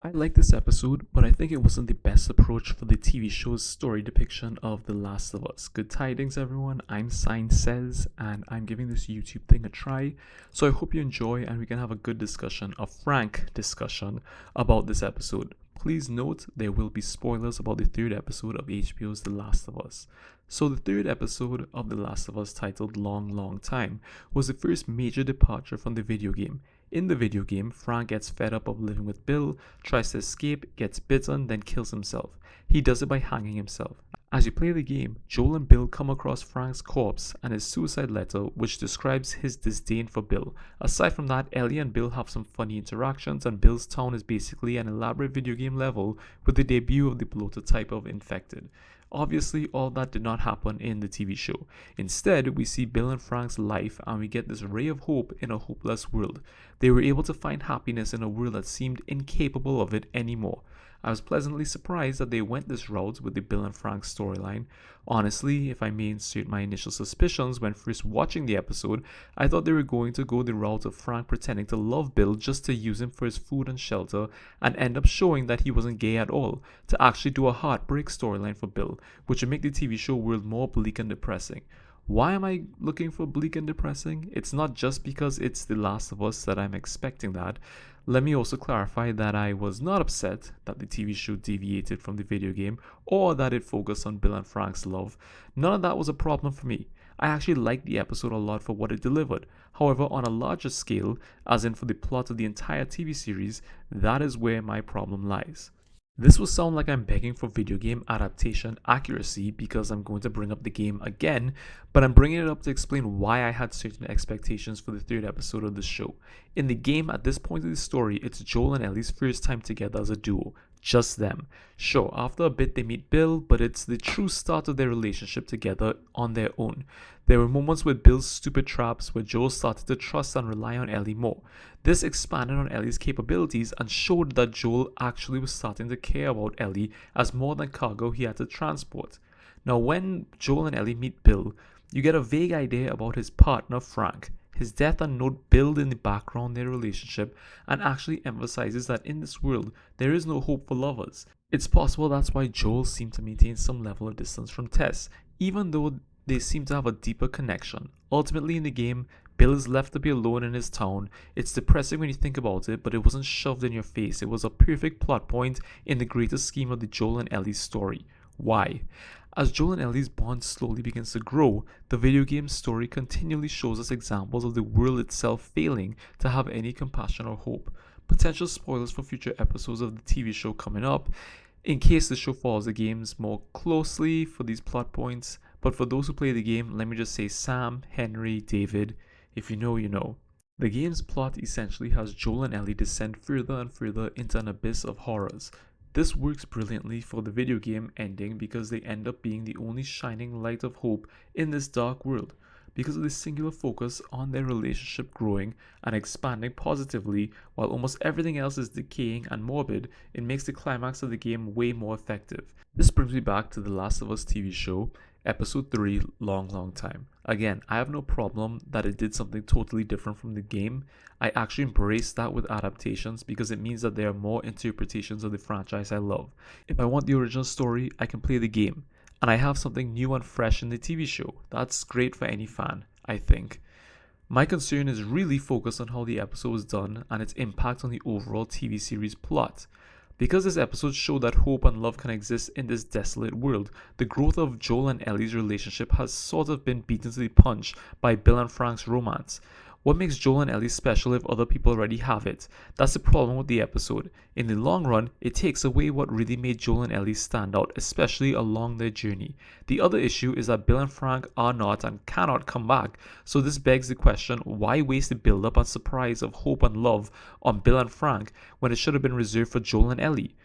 I like this episode, but I think it wasn't the best approach for the TV show's story depiction of The Last of Us. Good tidings, everyone. I'm Sign Says, and I'm giving this YouTube thing a try. So I hope you enjoy and we can have a good discussion, a frank discussion about this episode. Please note there will be spoilers about the third episode of HBO's The Last of Us. So, the third episode of The Last of Us, titled Long, Long Time, was the first major departure from the video game. In the video game, Frank gets fed up of living with Bill, tries to escape, gets bitten, then kills himself. He does it by hanging himself. As you play the game, Joel and Bill come across Frank's corpse and his suicide letter, which describes his disdain for Bill. Aside from that, Ellie and Bill have some funny interactions, and Bill's town is basically an elaborate video game level with the debut of the bloated type of infected. Obviously, all that did not happen in the TV show. Instead, we see Bill and Frank's life and we get this ray of hope in a hopeless world. They were able to find happiness in a world that seemed incapable of it anymore. I was pleasantly surprised that they went this route with the Bill and Frank storyline. Honestly, if I may insert my initial suspicions when first watching the episode, I thought they were going to go the route of Frank pretending to love Bill just to use him for his food and shelter and end up showing that he wasn't gay at all, to actually do a heartbreak storyline for Bill, which would make the TV show world more bleak and depressing. Why am I looking for bleak and depressing? It's not just because it's The Last of Us that I'm expecting that. Let me also clarify that I was not upset that the TV show deviated from the video game or that it focused on Bill and Frank's love. None of that was a problem for me. I actually liked the episode a lot for what it delivered. However, on a larger scale, as in for the plot of the entire TV series, that is where my problem lies. This will sound like I'm begging for video game adaptation accuracy because I'm going to bring up the game again, but I'm bringing it up to explain why I had certain expectations for the third episode of the show. In the game, at this point of the story, it's Joel and Ellie's first time together as a duo. Just them. Sure, after a bit they meet Bill, but it's the true start of their relationship together on their own. There were moments with Bill's stupid traps where Joel started to trust and rely on Ellie more. This expanded on Ellie's capabilities and showed that Joel actually was starting to care about Ellie as more than cargo he had to transport. Now, when Joel and Ellie meet Bill, you get a vague idea about his partner Frank. His death and note build in the background their relationship and actually emphasizes that in this world there is no hope for lovers. It's possible that's why Joel seemed to maintain some level of distance from Tess, even though they seem to have a deeper connection. Ultimately in the game, Bill is left to be alone in his town. It's depressing when you think about it, but it wasn't shoved in your face. It was a perfect plot point in the greater scheme of the Joel and Ellie story. Why? As Joel and Ellie's bond slowly begins to grow, the video game's story continually shows us examples of the world itself failing to have any compassion or hope. Potential spoilers for future episodes of the TV show coming up, in case the show follows the games more closely for these plot points. But for those who play the game, let me just say Sam, Henry, David, if you know, you know. The game's plot essentially has Joel and Ellie descend further and further into an abyss of horrors. This works brilliantly for the video game ending because they end up being the only shining light of hope in this dark world. Because of the singular focus on their relationship growing and expanding positively while almost everything else is decaying and morbid, it makes the climax of the game way more effective. This brings me back to The Last of Us TV show, Episode 3, Long, Long Time. Again, I have no problem that it did something totally different from the game. I actually embrace that with adaptations because it means that there are more interpretations of the franchise I love. If I want the original story, I can play the game. And I have something new and fresh in the TV show. That's great for any fan, I think. My concern is really focused on how the episode was done and its impact on the overall TV series plot. Because this episode showed that hope and love can exist in this desolate world, the growth of Joel and Ellie's relationship has sort of been beaten to the punch by Bill and Frank's romance. What makes Joel and Ellie special if other people already have it? That's the problem with the episode. In the long run, it takes away what really made Joel and Ellie stand out, especially along their journey. The other issue is that Bill and Frank are not and cannot come back, so this begs the question, why waste the build-up and surprise of hope and love on Bill and Frank when it should have been reserved for Joel and Ellie?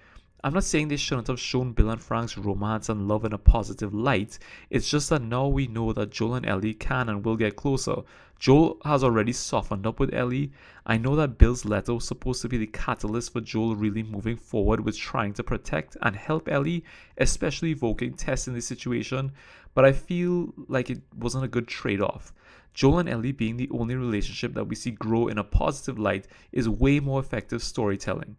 I'm not saying they shouldn't have shown Bill and Frank's romance and love in a positive light. It's just that now we know that Joel and Ellie can and will get closer. Joel has already softened up with Ellie. I know that Bill's letter was supposed to be the catalyst for Joel really moving forward with trying to protect and help Ellie, especially evoking Tess in this situation, but I feel like it wasn't a good trade-off. Joel and Ellie being the only relationship that we see grow in a positive light is way more effective storytelling.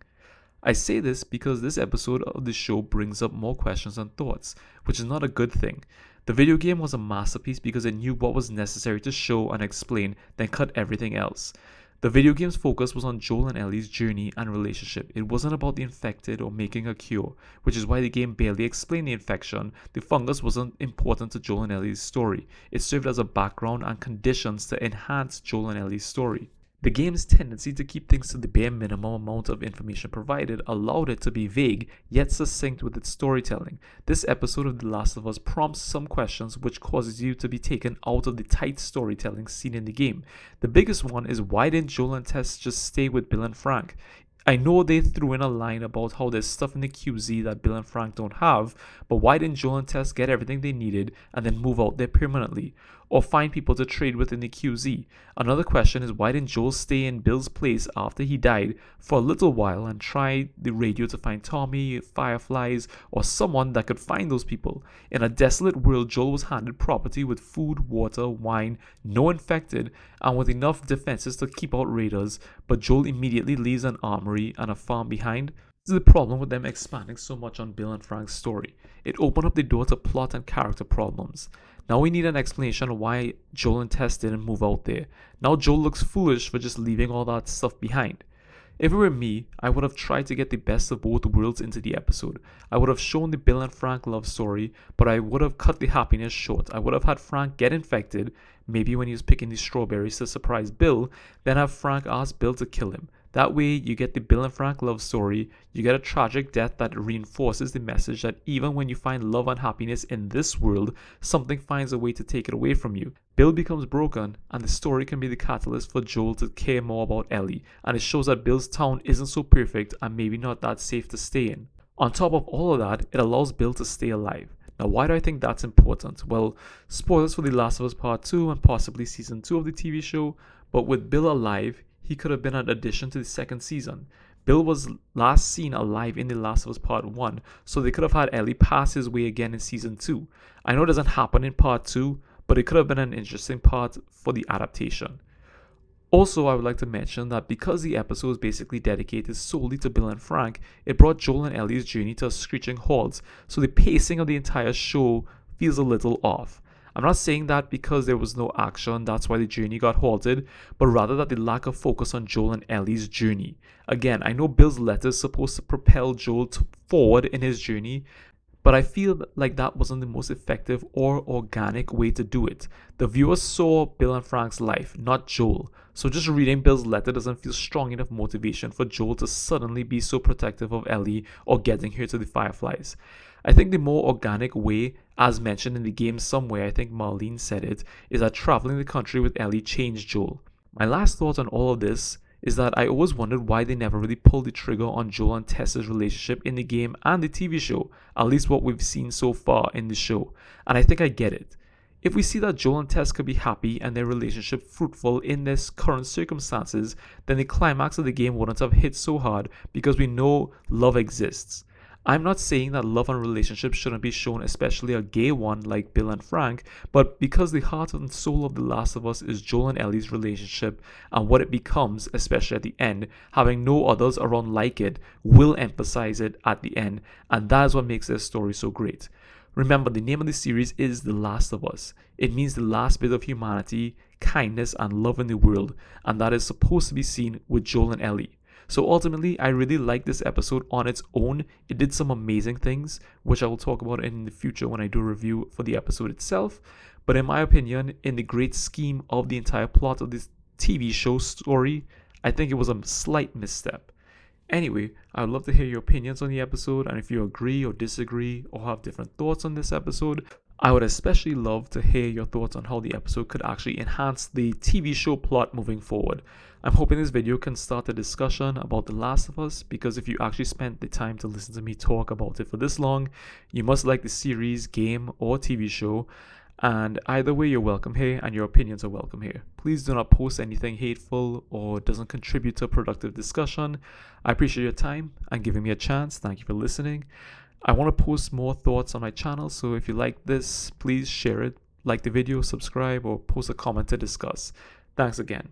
I say this because this episode of the show brings up more questions and thoughts, which is not a good thing. The video game was a masterpiece because it knew what was necessary to show and explain, then cut everything else. The video game's focus was on Joel and Ellie's journey and relationship. It wasn't about the infected or making a cure, which is why the game barely explained the infection. The fungus wasn't important to Joel and Ellie's story. It served as a background and conditions to enhance Joel and Ellie's story. The game's tendency to keep things to the bare minimum amount of information provided allowed it to be vague, yet succinct with its storytelling. This episode of The Last of Us prompts some questions which causes you to be taken out of the tight storytelling seen in the game. The biggest one is, why didn't Joel and Tess just stay with Bill and Frank? I know they threw in a line about how there's stuff in the QZ that Bill and Frank don't have, but why didn't Joel and Tess get everything they needed and then move out there permanently? Or find people to trade with in the QZ? Another question is, why didn't Joel stay in Bill's place after he died for a little while and try the radio to find Tommy, fireflies, or someone that could find those people? In a desolate world, Joel was handed property with food, water, wine, no infected, and with enough defenses to keep out raiders, but Joel immediately leaves an armory and a farm behind. This is the problem with them expanding so much on Bill and Frank's story. It opened up the door to plot and character problems. Now we need an explanation of why Joel and Tess didn't move out there. Now Joel looks foolish for just leaving all that stuff behind. If it were me, I would have tried to get the best of both worlds into the episode. I would have shown the Bill and Frank love story, but I would have cut the happiness short. I would have had Frank get infected, maybe when he was picking the strawberries to surprise Bill, then have Frank ask Bill to kill him. That way, you get the Bill and Frank love story, you get a tragic death that reinforces the message that even when you find love and happiness in this world, something finds a way to take it away from you. Bill becomes broken, and the story can be the catalyst for Joel to care more about Ellie, and it shows that Bill's town isn't so perfect and maybe not that safe to stay in. On top of all of that, it allows Bill to stay alive. Now, why do I think that's important? Well, spoilers for The Last of Us Part 2 and possibly Season 2 of the TV show, but with Bill alive, he could have been an addition to the second season. Bill was last seen alive in The Last of Us Part 1, so they could have had Ellie pass his way again in Season 2. I know it doesn't happen in Part 2, but it could have been an interesting part for the adaptation. Also, I would like to mention that because the episode is basically dedicated solely to Bill and Frank, it brought Joel and Ellie's journey to a screeching halt, so the pacing of the entire show feels a little off. I'm not saying that because there was no action, that's why the journey got halted, but rather that the lack of focus on Joel and Ellie's journey. Again, I know Bill's letter is supposed to propel Joel forward in his journey, but I feel like that wasn't the most effective or organic way to do it. The viewers saw Bill and Frank's life, not Joel. So just reading Bill's letter doesn't feel strong enough motivation for Joel to suddenly be so protective of Ellie or getting her to the fireflies. I think the more organic way, as mentioned in the game somewhere, I think Marlene said it, is that traveling the country with Ellie changed Joel. My last thought on all of this is that I always wondered why they never really pulled the trigger on Joel and Tess's relationship in the game and the TV show, at least what we've seen so far in the show, and I think I get it. If we see that Joel and Tess could be happy and their relationship fruitful in their current circumstances, then the climax of the game wouldn't have hit so hard because we know love exists. I'm not saying that love and relationships shouldn't be shown, especially a gay one like Bill and Frank, but because the heart and soul of The Last of Us is Joel and Ellie's relationship and what it becomes, especially at the end, having no others around like it will emphasize it at the end, and that is what makes their story so great. Remember, the name of the series is The Last of Us. It means the last bit of humanity, kindness, and love in the world, and that is supposed to be seen with Joel and Ellie. So ultimately, I really like this episode on its own. It did some amazing things, which I will talk about in the future when I do a review for the episode itself. But in my opinion, in the great scheme of the entire plot of this TV show story, I think it was a slight misstep. Anyway, I would love to hear your opinions on the episode, and if you agree or disagree or have different thoughts on this episode, I would especially love to hear your thoughts on how the episode could actually enhance the TV show plot moving forward. I'm hoping this video can start a discussion about The Last of Us, because if you actually spent the time to listen to me talk about it for this long, you must like the series, game, or TV show, and either way you're welcome here and your opinions are welcome here. Please do not post anything hateful or doesn't contribute to a productive discussion. I appreciate your time and giving me a chance. Thank you for listening. I want to post more thoughts on my channel, so if you like this, please share it, like the video, subscribe, or post a comment to discuss. Thanks again.